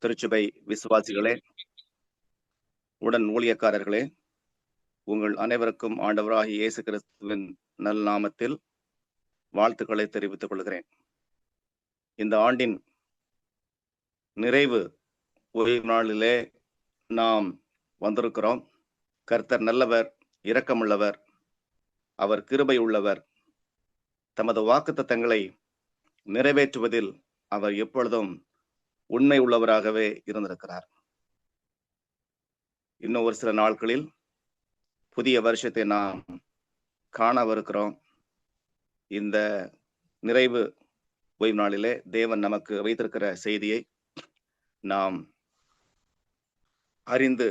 திருச்சபை விசுவாசிகளே, உடன் ஊழியக்காரர்களே, உங்கள் அனைவருக்கும் ஆண்டவராகிய இயேசு கிறிஸ்துவின் நல் நாமத்தில் வாழ்த்துக்களை தெரிவித்துக் கொள்கிறேன். இந்த ஆண்டின் நிறைவு ஓய்வு நாளிலே நாம் வந்திருக்கிறோம். கர்த்தர் நல்லவர், இரக்கமுள்ளவர், அவர் கிருபை உள்ளவர். தமது வாக்குத்தத்தங்களை நிறைவேற்றுவதில் அவர் எப்பொழுதும் உண்மை உள்ளவராகவே இருந்திருக்கிறார். இன்னும் ஒரு சில நாட்களில் புதிய வருஷத்தை நாம் காணவிருக்கிறோம். இந்த நிறைவு ஓய்வு நாளிலே தேவன் நமக்கு வைத்திருக்கிற செய்தியை நாம் அறிந்து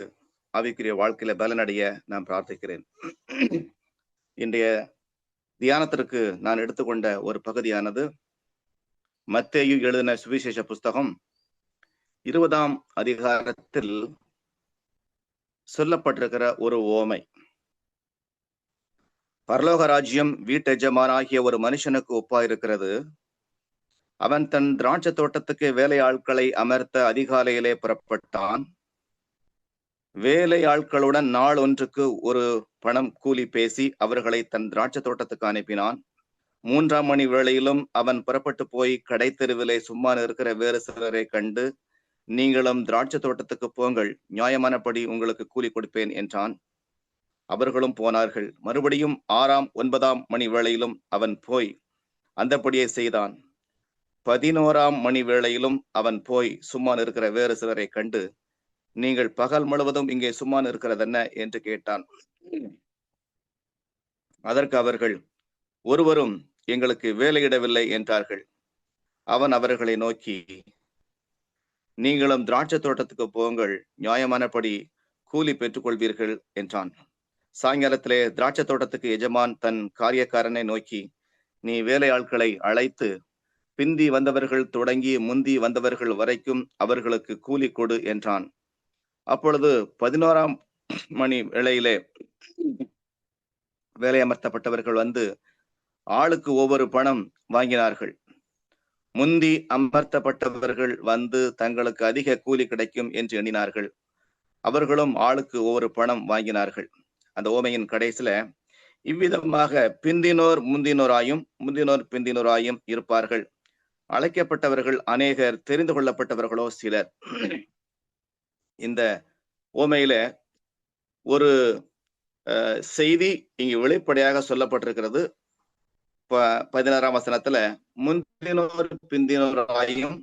ஆவிக்குரிய வாழ்க்கையில பலனடைய நான் பிரார்த்திக்கிறேன். இன்றைய தியானத்திற்கு நான் எடுத்துக்கொண்ட ஒரு பகுதியானது மத்தேயு எழுதின சுவிசேஷ புஸ்தகம் 20ஆம் அதிகாரத்தில் சொல்லப்பட்டிருக்கிற ஒரு ஓமை. பரலோக ராஜ்யம் வீட்டெஜமானாகிய ஒரு மனுஷனுக்கு ஒப்பாயிருக்கிறது. அவன் தன் திராட்சை தோட்டத்துக்கு வேலை ஆட்களை அமர்த்த அதிகாலையிலே புறப்பட்டான். வேலை ஆட்களுடன் நாள் ஒன்றுக்கு ஒரு பணம் கூலி பேசி அவர்களை தன் திராட்சை தோட்டத்துக்கு அனுப்பினான். 3ஆம் மணி வேளையிலும் அவன் புறப்பட்டு போய் கடை தெருவிலே சும்மா இருக்கிற வேறு சிலரை கண்டு, நீங்களும் திராட்சை தோட்டத்துக்கு போங்கள், நியாயமானபடி உங்களுக்கு கூலி கொடுப்பேன் என்றான். அவர்களும் போனார்கள். மறுபடியும் 6ஆம் 9ஆம் மணி வேளையிலும் அவன் போய் அந்தபடியே செய்தான். 11ஆம் மணி வேளையிலும் அவன் போய் சும்மா இருக்கிற வேறு சிலரை கண்டு, நீங்கள் பகல் முழுவதும் இங்கே சும்மா இருக்கிறதென்ன என்று கேட்டான். அதற்கு அவர்கள், ஒருவரும் எங்களுக்கு வேலையிடவில்லை என்றார்கள். அவன் அவர்களை நோக்கி, நீங்களும் திராட்சை தோட்டத்துக்கு போங்கள், நியாயமானபடி கூலி பெற்றுக்கொள்வீர்கள் என்றான். சாயங்காலத்திலே திராட்சை தோட்டத்துக்கு எஜமான் தன் காரியக்காரனை நோக்கி, நீ வேலை ஆட்களை அழைத்து பிந்தி வந்தவர்கள் தொடங்கி முந்தி வந்தவர்கள் வரைக்கும் அவர்களுக்கு கூலி கொடு என்றான். அப்பொழுது 11ஆம் மணி வேளையிலே வேலை அமர்த்தப்பட்டவர்கள் வந்து ஆளுக்கு ஒவ்வொரு பணம் வாங்கினார்கள். முந்தி அமர்த்தப்பட்டவர்கள் வந்து தங்களுக்கு அதிக கூலி கிடைக்கும் என்று எண்ணினார்கள். அவர்களும் ஆளுக்கு ஒவ்வொரு பணம் வாங்கினார்கள். அந்த ஓமையின் கடைசியில இவ்விதமாக பிந்தினோர் முந்தினோராயும் முந்தினோர் பிந்தினோராயும் இருப்பார்கள். அழைக்கப்பட்டவர்கள் அநேகர், தெரிந்து கொள்ளப்பட்டவர்களோ சிலர். இந்த ஓமையில ஒரு செய்தி இங்கு வெளிப்படையாக சொல்லப்பட்டிருக்கிறது. 16ஆம் வசனத்துல முந்தினோர் பிந்தினோராயும்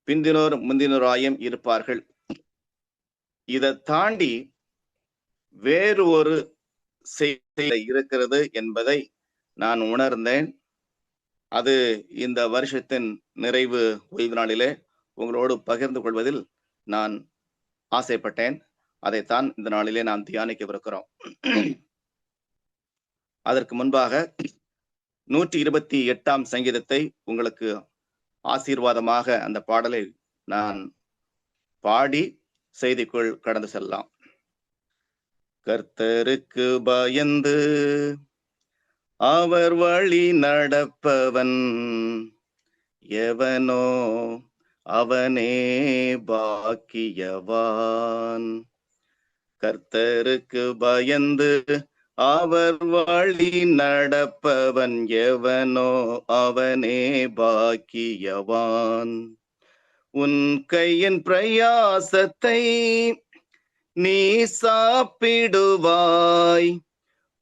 பிந்தினோர் முந்தினோராயும் இருப்பார்கள். இதை தாண்டி வேறு ஒரு செய்தி இருக்கிறது என்பதை நான் உணர்ந்தேன். அது இந்த வருஷத்தின் நிறைவு ஓய்வு நாளிலே உங்களோடு பகிர்ந்து கொள்வதில் நான் ஆசைப்பட்டேன். அதைத்தான் இந்த நாளிலே நாம் தியானிக்கவிருக்கிறோம். அதற்கு முன்பாக 128ஆம் சங்கீதத்தை உங்களுக்கு ஆசீர்வாதமாக அந்த பாடலை நான் பாடி செய்திக்குள் கடந்து செல்லலாம். கர்த்தருக்கு பயந்து அவர் வழி நடப்பவன் எவனோ அவனே பாக்கியவான். கர்த்தருக்கு பயந்து அவர் வழி நடப்பவன் எவனோ அவனே பாக்கியவான். உன் கையின் பிரயாசத்தை நீ சாப்பிடுவாய்,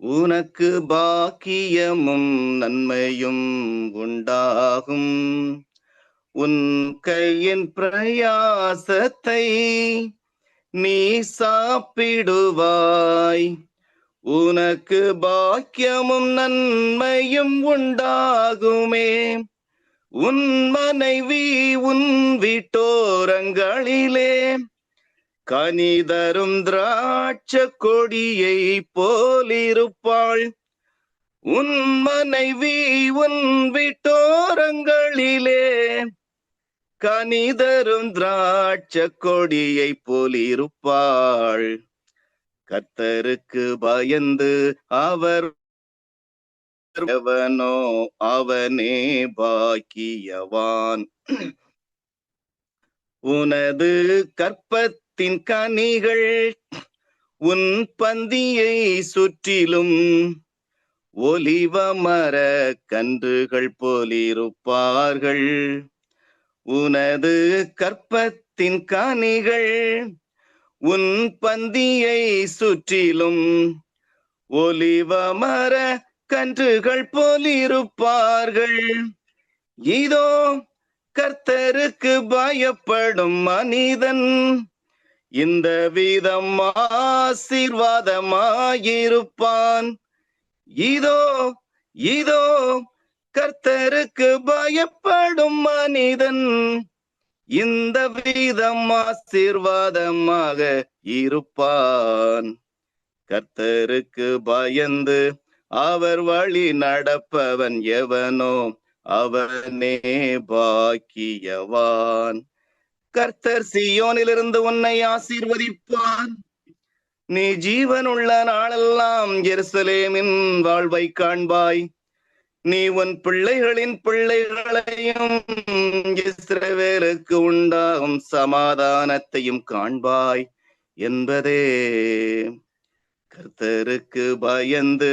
உனக்கு பாக்கியமும் நன்மையும் உண்டாகும். உன் கையின் பிரயாசத்தை நீ சாப்பிடுவாய், உனக்கு பாக்கியமும் நன்மையும் உண்டாகுமே. உன் மனைவி உன் வீட்டோரங்களிலே கனிதரும் திராட்ச கொடியை போலிருப்பாள். உன் மனைவி உன் வீட்டோரங்களிலே கனிதரும் திராட்ச கொடியை போலிருப்பாள். கர்த்தருக்கு பயந்து அவர் எவனோ அவனே பாக்கியவான். உனது கற்பத்தின் கனிகள் உன் பந்தியை சுற்றிலும் ஒலிவ மர கன்றுகள் போலிருப்பார்கள். உனது கற்பத்தின் கனிகள் உன் பந்தியை சுற்றிலும் ஒலிவ மர கன்றுகள் போலிருப்பார்கள். இதோ கர்த்தருக்கு பயப்படும் மனிதன் இந்த விதம் ஆசீர்வாதமாயிருப்பான். இதோ இதோ கர்த்தருக்கு பயப்படும் மனிதன் இந்த விதம் ஆசீர்வாதமாக இருப்பான். கர்த்தருக்கு பயந்து அவர் வழி நடப்பவன் எவனோ அவனே பாக்கியவான். கர்த்தர் சீயோனிலிருந்து உன்னை ஆசீர்வதிப்பான். நீ ஜீவனுள்ள நாளெல்லாம் எருசலேமின் வாழ்வை காண்பாய். நீ உன் பிள்ளைகளின் பிள்ளைகளையும் இஸ்ரவேலுக்கு உண்டாகும் சமாதானத்தையும் காண்பாய் என்பதே. கர்த்தருக்கு பயந்து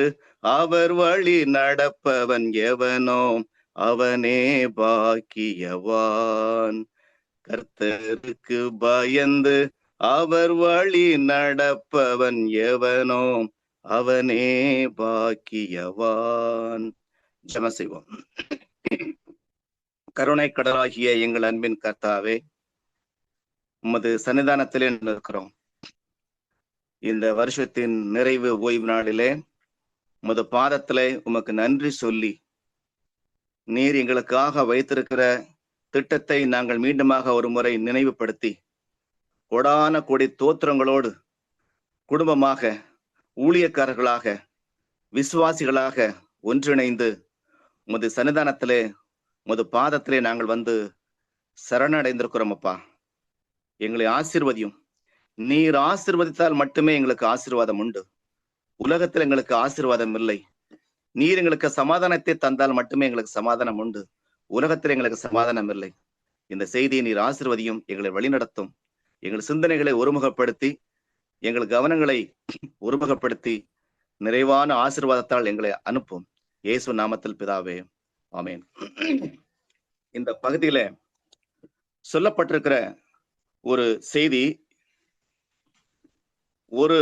அவர் வழி நடப்பவன் எவனோ அவனே பாக்கியவான். கர்த்தருக்கு பயந்து அவர் வழி நடப்பவன் எவனோ அவனே பாக்கியவான். ஜெப செய்வோம். கருணை கடலாகிய எங்கள் அன்பின் கர்த்தாவே, உமது சன்னிதானத்திலே இருக்கிறோம். இந்த வருஷத்தின் நிறைவு ஓய்வு நாளிலே உமது பாதத்திலே உமக்கு நன்றி சொல்லி, நீர் எங்களுக்காக வைத்திருக்கிற திட்டத்தை நாங்கள் மீண்டுமாக ஒரு முறை நினைவுபடுத்தி, கொடான கொடி தோத்திரங்களோடு குடும்பமாக, ஊழியக்காரர்களாக, விசுவாசிகளாக ஒன்றிணைந்து உமது சன்னிதானத்திலே உமது பாதத்திலே நாங்கள் வந்து சரணடைந்திருக்கிறோம். அப்பா, எங்களை ஆசீர்வதியும். நீர் ஆசீர்வதித்தால் மட்டுமே எங்களுக்கு ஆசீர்வாதம் உண்டு. உலகத்தில் எங்களுக்கு ஆசீர்வாதம் இல்லை. நீர் எங்களுக்கு சமாதானத்தை தந்தால் மட்டுமே எங்களுக்கு சமாதானம் உண்டு. உலகத்தில் எங்களுக்கு சமாதானம் இல்லை. இந்த செய்தியை நீர் ஆசீர்வதியும், எங்களை வழிநடத்தும். எங்கள் சிந்தனைகளை ஒருமுகப்படுத்தி, எங்கள் கவனங்களை ஒருமுகப்படுத்தி, நிறைவான ஆசீர்வாதத்தால் எங்களை அனுப்பும். இயேசு நாமத்தில் பிதாவே, ஆமென். இந்த பகுதியில சொல்லப்பட்டிருக்கிற ஒரு செய்தி, ஒரு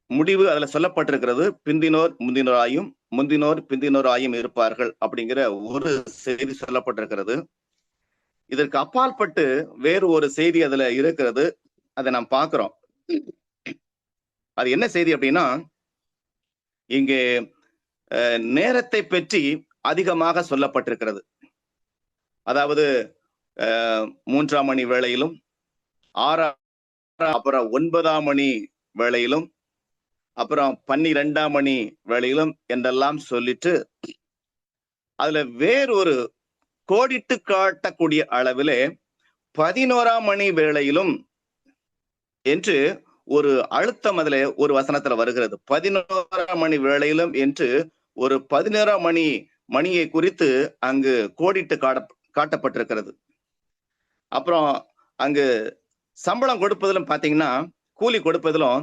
முடிவு அதுல சொல்லப்பட்டிருக்கிறது. பிந்தினோர் முந்தினோராயும் முந்தினோர் பிந்தினோராயும் இருப்பார்கள் அப்படிங்கிற ஒரு செய்தி சொல்லப்பட்டிருக்கிறது. இதற்கு அப்பாற்பட்டு வேறு ஒரு செய்தி அதுல இருக்கிறது. அதை நாம் பார்க்கிறோம். அது என்ன செய்தி அப்படின்னா, இங்கே நேரத்தை பற்றி அதிகமாக சொல்லப்பட்டிருக்கிறது. அதாவது 3ஆம் மணி வேளையிலும், 6ஆம், அப்புறம் 9ஆம் மணி வேளையிலும், அப்புறம் 12ஆம் மணி வேளையிலும் என்றெல்லாம் சொல்லிட்டு, அதுல வேறொரு கோடிட்டு காட்டக்கூடிய அளவிலே 11ஆம் மணி வேளையிலும் என்று ஒரு அழுத்தம் அதுல ஒரு வசனத்துல வருகிறது. 11ஆம் மணி வேளையிலும் என்று ஒரு 11ஆம் மணியை குறித்து அங்கு கோடிட்டு காட்டப்பட்டிருக்கிறது. அப்புறம் அங்கு சம்பளம் கொடுப்பதிலும் பாத்தீங்கன்னா, கூலி கொடுப்பதிலும்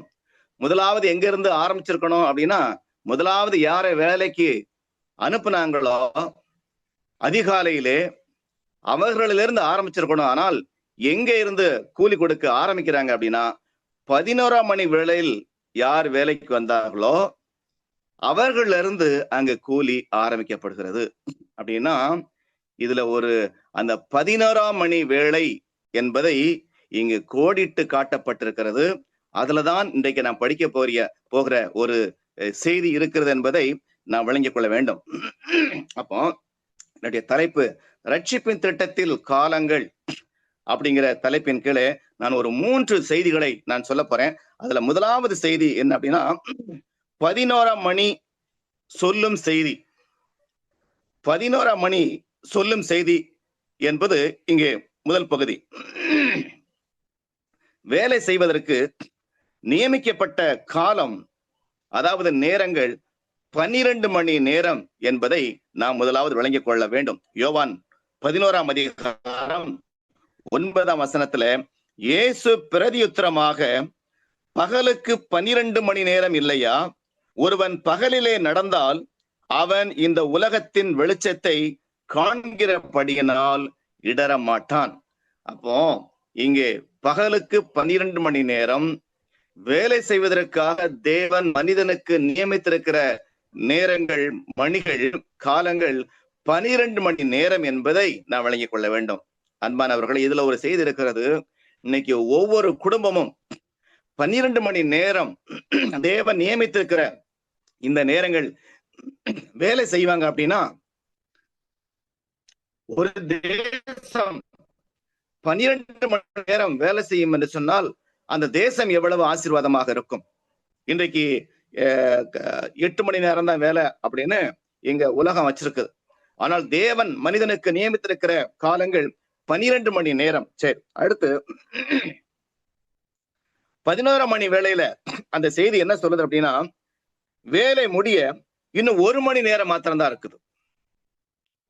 முதலாவது எங்க இருந்து ஆரம்பிச்சிருக்கணும் அப்படின்னா, முதலாவது யாரை வேலைக்கு அனுப்புனாங்களோ அதிகாலையிலே அவர்களிலிருந்து ஆரம்பிச்சிருக்கணும். ஆனால் எங்க இருந்து கூலி கொடுக்க ஆரம்பிக்கிறாங்க அப்படின்னா, 11ஆம் மணி வேளையில் யார் வேலைக்கு வந்தார்களோ அவர்கள இருந்து அங்க கூலி ஆரம்பிக்கப்படுகிறது. அப்படின்னா இதுல ஒரு அந்த 11ஆம் மணி வேளை என்பதை இங்கு கோடிட்டு காட்டப்பட்டிருக்கிறது. அதுலதான் இன்றைக்கு நான் படிக்க போகிற ஒரு செய்தி இருக்கிறது என்பதை நான் விளங்கிக் கொள்ள வேண்டும். அப்போ என்னுடைய தலைப்பு ரட்சிப்பின் திட்டத்தில் காலங்கள் அப்படிங்கிற தலைப்பின் கீழே நான் ஒரு 3 செய்திகளை நான் சொல்ல போறேன். அதுல முதலாவது செய்தி என்ன அப்படின்னா, 11ஆம் மணி சொல்லும் செய்தி. 11ஆம் மணி சொல்லும் செய்தி என்பது இங்கே முதல் பகுதி. வேலை செய்வதற்கு நியமிக்கப்பட்ட காலம், அதாவது நேரங்கள் 12 மணி நேரம் என்பதை நாம் முதலாவது விளங்கிக் கொள்ள வேண்டும். யோவான் 11ஆம் அதிகாரம் 9ஆம் வசனத்துல இயேசு பிரதியுத்தரமாக, பகலுக்கு 12 மணி நேரம் இல்லையா? ஒருவன் பகலிலே நடந்தால் அவன் இந்த உலகத்தின் வெளிச்சத்தை காண்கிறபடியினால் இடர மாட்டான். அப்போ இங்கே பகலுக்கு 12 மணி நேரம் வேலை செய்வதற்காக தேவன் மனிதனுக்கு நியமித்திருக்கிற நேரங்கள், மணிகள், காலங்கள் 12 மணி நேரம் என்பதை நான் விளங்கிக் கொள்ள வேண்டும். அன்பானவர்களை, இதுல ஒரு செய்தி இருக்கிறது. இன்னைக்கு ஒவ்வொரு குடும்பமும் 12 மணி நேரம் தேவன் நியமித்திருக்கிற இந்த நேரங்கள் வேலை செய்வாங்க அப்படின்னா, ஒரு தேசம் 12 மணி நேரம் வேலை செய்யும் என்று சொன்னால் அந்த தேசம் எவ்வளவு ஆசீர்வாதமாக இருக்கும். இன்றைக்கு 8 மணி நேரம் தான் வேலை அப்படின்னு இங்க உலகம் வச்சிருக்குது. ஆனால் தேவன் மனிதனுக்கு நியமித்திருக்கிற காலங்கள் 12 மணி நேரம். சரி, அடுத்து 11 மணி வேளையில அந்த செய்தி என்ன சொல்லுது அப்படின்னா, வேலை முடிய இன்னும் 1 மணி நேரம் மாத்திரம்தான் இருக்குது.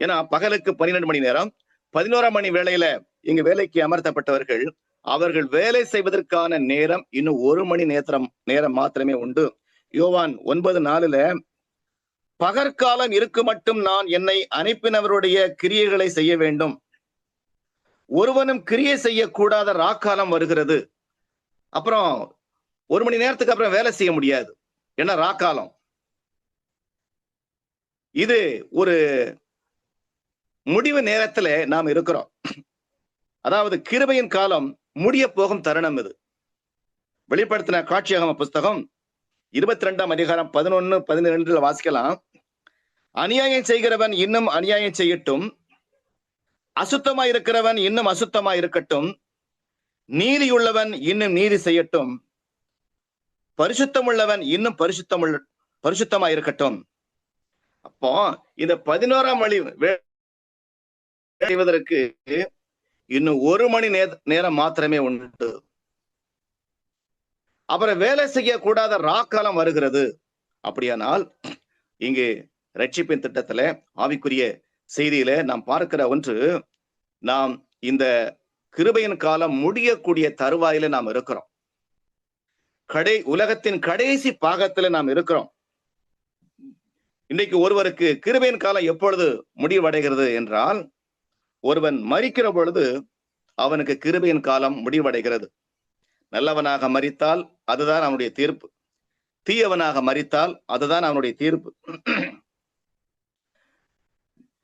ஏன்னா பகலுக்கு 12 மணி நேரம், 11 மணி வேளையில இங்கு வேலைக்கு அமர்த்தப்பட்டவர்கள், அவர்கள் வேலை செய்வதற்கான நேரம் இன்னும் 1 மணி நேரம் மாத்திரமே உண்டு. யோவான் 9:4 பகற்காலம் இருக்கு மட்டும் நான் என்னை அனுப்பினவருடைய கிரியைகளை செய்ய வேண்டும், ஒருவனும் கிரியை செய்யக்கூடாத ராக்காலம் வருகிறது. அப்புறம் 1 மணி நேரத்துக்கு அப்புறம் வேலை செய்ய முடியாது, ஏன்னா ராக்காலம். இது ஒரு முடிவு நேரத்துல நாம் இருக்கிறோம். அதாவது கிருபையின் காலம் முடிய போகும் தருணம் இது. வெளிப்படுத்தின காட்சியாகம புஸ்தகம் 22ஆம் அதிகாரம் 11-12 வாசிக்கலாம். அநியாயம் செய்கிறவன் இன்னும் அநியாயம் செய்யட்டும், அசுத்தமாய் இருக்கிறவன் இன்னும் அசுத்தமாய் இருக்கட்டும், நீதியுள்ளவன் இன்னும் நீதி செய்யட்டும், பரிசுத்தம் உள்ளவன் இன்னும் பரிசுத்தமாய் இருக்கட்டும். அப்போ இந்த 11ஆம் வழி செய்வதற்கு இன்னும் 1 மணி நேரம் மாத்திரமே உண்டு. அப்புறம் வேலை செய்யக்கூடாத ராக்காலம் வருகிறது. அப்படியானால் இங்கு ரட்சிப்பின் திட்டத்துல, ஆவிக்குரிய செய்தியில நாம் பார்க்கிற ஒன்று, நாம் இந்த கிருபையின் காலம் முடியக்கூடிய தருவாயில நாம் இருக்கிறோம். உலகத்தின் கடைசி பாகத்துல நாம் இருக்கிறோம். இன்னைக்கு ஒருவருக்கு கிருபையின் காலம் எப்பொழுது முடிவடைகிறது என்றால், ஒருவன் மரிக்கிற பொழுது அவனுக்கு கிருபையின் காலம் முடிவடைகிறது. நல்லவனாக மரித்தால் அதுதான் அவனுடைய தீர்ப்பு, தீயவனாக மரித்தால் அதுதான் அவனுடைய தீர்ப்பு.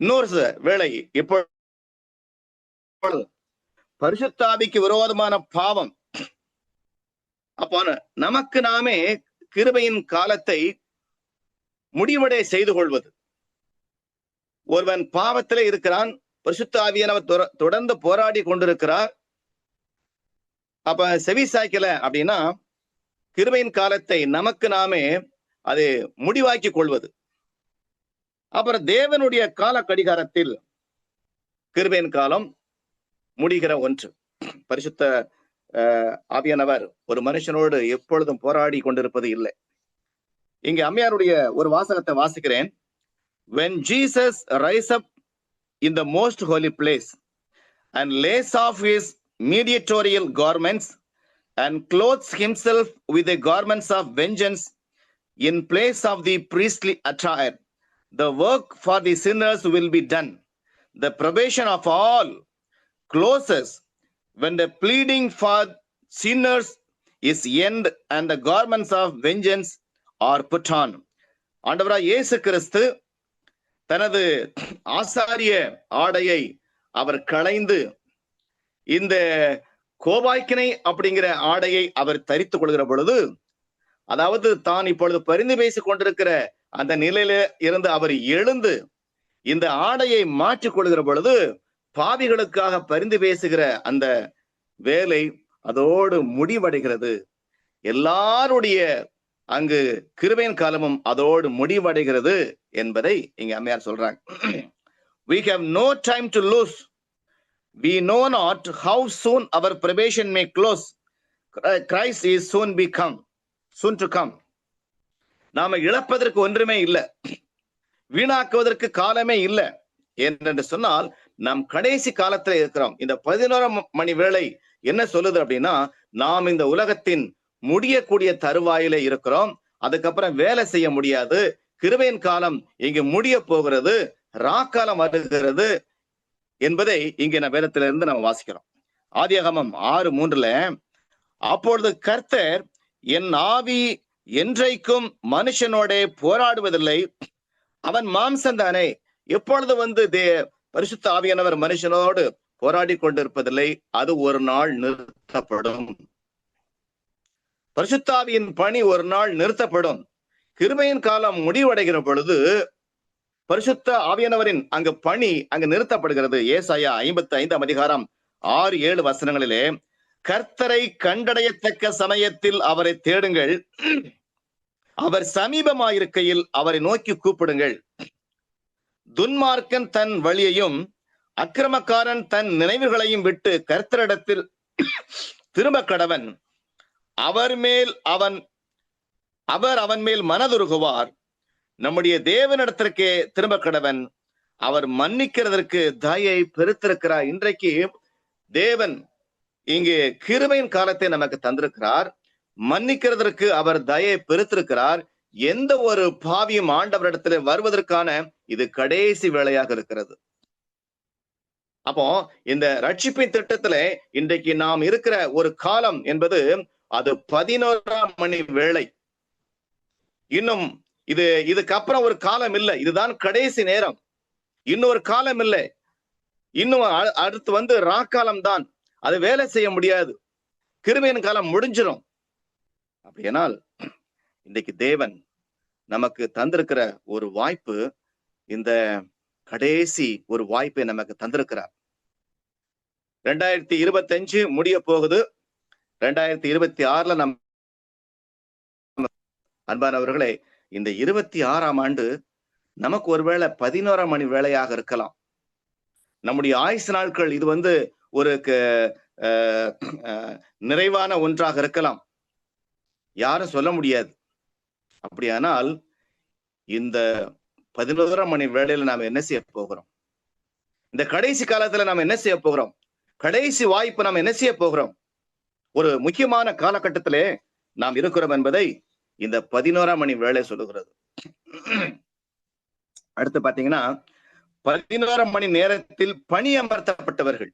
இன்னொரு வேளை இப்போ பரிசுத்தாவிக்கு விரோதமான பாவம், அப்போ நமக்கு நாமே கிருபையின் காலத்தை முடிவடை செய்து கொள்வது. ஒருவன் பாவத்திலே இருக்கிறான், பரிசுத்த ஆவியானவர் தொடர்ந்து போராடி கொண்டிருக்கிறார். அப்ப செவி சாய்க்கல அப்படின்னா கிருபையின் காலத்தை நமக்கு நாமே அதை முடிவாக்கி கொள்வது. அப்புறம் தேவனுடைய கால கடிகாரத்தில் கிருபையின் காலம் முடிகிற ஒன்று. பரிசுத்த ஆவியானவர் ஒரு மனுஷனோடு எப்பொழுதும் போராடி கொண்டிருப்பது இல்லை. இங்க அம்மையாருடைய ஒரு வாசகத்தை வாசிக்கிறேன். When Jesus rise up in the most holy place and lays off his mediatorial garments and clothes himself with the garments of vengeance in place of the priestly attire, the work for the sinners will be done. The probation of all closes when the pleading for sinners is end and the garments of vengeance are put on. ஆண்டவராய் இயேசு கிறிஸ்து தனது ஆசாரிய ஆடையை அவர் களைந்து இந்த கோபாய்க்கினை அப்படிங்கிற ஆடையை அவர் தரித்துக் கொள்கிற பொழுது, அதாவது தான் இப்பொழுது பரிந்து பேசிக் கொண்டிருக்கிற அந்த நிலையில இருந்து அவர் எழுந்து இந்த ஆடையை மாற்றிக் கொள்கிற பொழுது, பாவிகளுக்காக பரிந்து பேசுகிற அந்த வேலை அதோடு முடிவடைகிறது. எல்லாருடைய அங்கு கிருபையின் காலமும் அதோடு முடிவடைகிறது என்பதை இங்க அம்மையார் சொல்றாங்க. We have no time to lose. We know not how soon our probation may close. Christ is soon to come. நாம இழப்பதற்கு ஒன்றுமே இல்லை, வீணாக்குவதற்கு காலமே இல்லை என்று சொன்னால், நாம் கடைசி காலத்துல இருக்கிறோம். இந்த 11 மணி வேளை என்ன சொல்லுது அப்படின்னா, நாம் இந்த உலகத்தின் முடியக்கூடிய தருவாயில இருக்கிறோம். அதுக்கப்புறம் வேலை செய்ய முடியாது. கிருபையின் காலம் இங்கு முடிய போகிறது, ராக்காலம் வருகிறது என்பதை இங்கே நம்ம வேதத்திலிருந்து நம்ம வாசிக்கிறோம். ஆதியாகமம் 6:3 அப்பொழுது கர்த்தர், என் ஆவி என்றைக்கும் மனுஷனோட போராடுவதில்லை, அவன் மாம்சந்தானே. எப்பொழுது பரிசுத்த ஆவியானவர் மனுஷனோடு போராடி கொண்டிருப்பதில்லை, அது ஒரு நாள் நிறுத்தப்படும். பரிசுத்த ஆவியின் பணி ஒரு நாள் நிறுத்தப்படும். கிருபையின் காலம் முடிவடைகிற பொழுது பரிசுத்த ஆவியானவரின் அங்கு பணி அங்கு நிறுத்தப்படுகிறது. ஏசாயா 55:6-7 கர்த்தரை கண்டடையத்தக்க சமயத்தில் அவரை தேடுங்கள், அவர் சமீபமாயிருக்கையில் அவரை நோக்கி கூப்பிடுங்கள். துன்மார்க்கன் தன் வழியையும் அக்கிரமக்காரன் தன் நினைவுகளையும் விட்டு கர்த்தரிடத்தில் திரும்ப கடவன். அவர் அவன் மேல் மனதுருகுவார். நம்முடைய தேவனிடத்திற்கே திரும்ப கடவன், அவர் மன்னிக்கிறதற்கு தயை பெருத்திருக்கிறார். இன்றைக்கு தேவன் இங்கே கிருபையின் காலத்தை நமக்கு தந்திருக்கிறார். மன்னிக்கிறதற்கு அவர் தயை பெருத்திருக்கிறார். எந்த ஒரு பாவியும் ஆண்டவரிடத்துல வருவதற்கான இது கடைசி வேளையாக இருக்கிறது. அப்போ இந்த ரட்சிப்பின் திட்டத்துல இன்றைக்கு நாம் இருக்கிற ஒரு காலம் என்பது அது 11 மணி வேளை. இன்னும் இதுக்கப்புறம் ஒரு காலம் இல்லை, இதுதான் கடைசி நேரம். இன்னொரு காலம் இல்லை, இன்னும் அடுத்து ராக்காலம் தான். அது வேலை செய்ய முடியாது, கிருபையின் காலம் முடிஞ்சிடும். அப்படியானால் இன்றைக்கு தேவன் நமக்கு தந்திருக்கிற ஒரு வாய்ப்பு, இந்த கடைசி ஒரு வாய்ப்பை நமக்கு தந்திருக்கிறார். 2025 முடிய போகுது. 2026 நம்ம அன்பானவர்களே, இந்த 26ஆம் ஆண்டு நமக்கு ஒருவேளை 11 மணி வேளையாக இருக்கலாம். நம்முடைய ஆயுசு நாட்கள் இது ஒரு நிறைவான ஒன்றாக இருக்கலாம், யாரும் சொல்ல முடியாது. அப்படியானால் இந்த 11 மணி வேளையில நாம் என்ன செய்ய போகிறோம்? இந்த கடைசி காலத்துல நாம் என்ன செய்ய போகிறோம்? கடைசி வாய்ப்பு நாம் என்ன செய்ய போகிறோம்? ஒரு முக்கியமான காலகட்டத்திலே நாம் இருக்கிறோம் என்பதை இந்த 11 மணி வேளை சொல்லுகிறது. அடுத்து பாத்தீங்கன்னா, 11 மணி நேரத்தில் பணி அமர்த்தப்பட்டவர்கள்,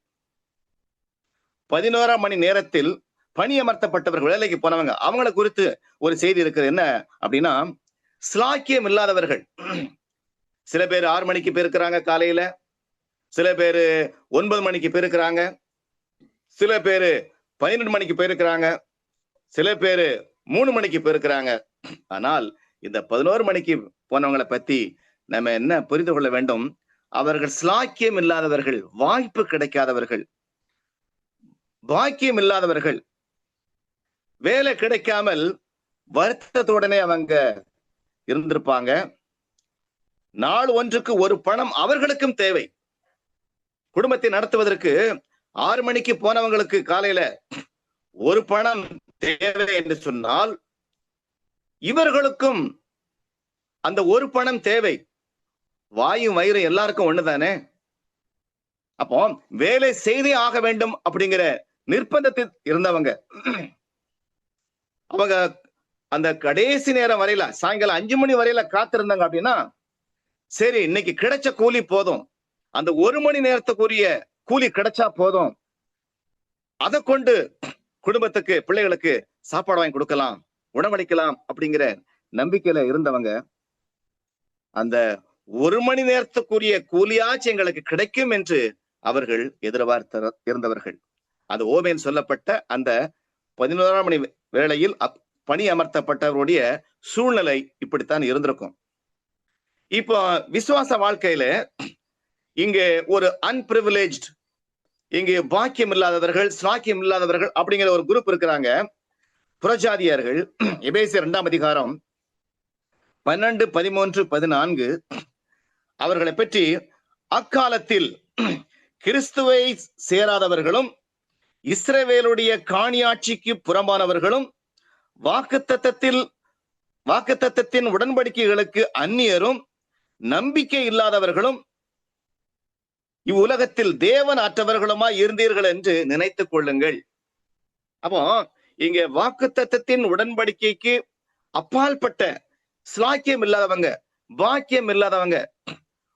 11 மணி நேரத்தில் பணி அமர்த்தப்பட்டவர்கள், வேலைக்கு போனவங்க, அவங்களை குறித்து ஒரு செய்தி இருக்குது. என்ன அப்படின்னா, ஸ்லாக்கியம் இல்லாதவர்கள். சில பேர் 6 மணிக்கு போயிருக்கிறாங்க காலையில, சில பேரு 9 மணிக்கு போயிருக்கிறாங்க, சில பேரு 12 மணிக்கு போயிருக்கிறாங்க, சில பேரு 3 மணிக்கு போயிருக்கிறாங்க. ஆனால் இந்த 11 மணிக்கு போனவங்களை பத்தி நம்ம என்ன புரிந்து கொள்ள வேண்டும்? அவர்கள் ஸ்லாக்கியம் இல்லாதவர்கள், வாய்ப்பு கிடைக்காதவர்கள், பாக்கியம் இல்லாதவர்கள், வேலை கிடைக்காமல் வருத்தத்துடனே அவங்க இருந்திருப்பாங்க. நாள் ஒன்றுக்கு ஒரு பணம் அவர்களுக்கும் தேவை. குடும்பத்தை நடத்துவதற்கு 6 மணிக்கு போனவங்களுக்கு காலையில ஒரு பணம் தேவை என்று சொன்னால், இவர்களுக்கும் அந்த ஒரு பணம் தேவை. வாயும் வயிறும் எல்லாருக்கும் ஒண்ணுதானே. அப்போ வேலை செய்தே ஆக வேண்டும் அப்படிங்கிற நிர்பந்தத்தில் இருந்தவங்க, அவங்க அந்த கடைசி நேரம் வரையில, சாயங்காலம் 5 மணி வரையில காத்திருந்தாங்க. அப்படின்னா சரி, இன்னைக்கு கிடைச்ச கூலி போதும், அந்த 1 மணி நேரத்துக்குரிய கூலி கிடைச்சா போதும், அதை கொண்டு குடும்பத்துக்கு பிள்ளைகளுக்கு சாப்பாடு வாங்கி கொடுக்கலாம், உணவளிக்கலாம் அப்படிங்கிற நம்பிக்கையில இருந்தவங்க, அந்த 1 மணி நேரத்துக்குரிய கூலியாச்சு எங்களுக்கு கிடைக்கும் என்று அவர்கள் எதிர்பார்த்த இருந்தவர்கள். அது ஓமேன் சொல்லப்பட்ட அந்த 11 மணி வேளையில் பணி அமர்த்தப்பட்டவருடைய சூழ்நிலை இப்படித்தான் இருந்திருக்கும். இப்போ விசுவாச வாழ்க்கையில இங்கே ஒரு அன்பிரிவிலேஜ்ட், இங்கே பாக்கியம் இல்லாதவர்கள், ஸ்லாக்கியம் இல்லாதவர்கள் அப்படிங்கிற ஒரு குரூப் இருக்கிறாங்க, புறஜாதியர்கள். எபேசியர் 2ஆம் அதிகாரம் 12, 13, 14 அவர்களை பற்றி, அக்காலத்தில் கிறிஸ்துவை சேராதவர்களும் இஸ்ரவேலுடைய காணியாட்சிக்கு புறம்பானவர்களும் வாக்குத்தத்தத்தின் உடன்படிக்கைகளுக்கு அந்நியரும் நம்பிக்கை இல்லாதவர்களும் இவ்வுலகத்தில் தேவன் அற்றவர்களுமாய் இருந்தீர்கள் என்று நினைத்துக் கொள்ளுங்கள். அப்போ இங்க வாக்குத்தத்தத்தின் உடன்படிக்கைக்கு அப்பாற்பட்ட ஸ்லாக்கியம் இல்லாதவங்க, பாக்கியம் இல்லாதவங்க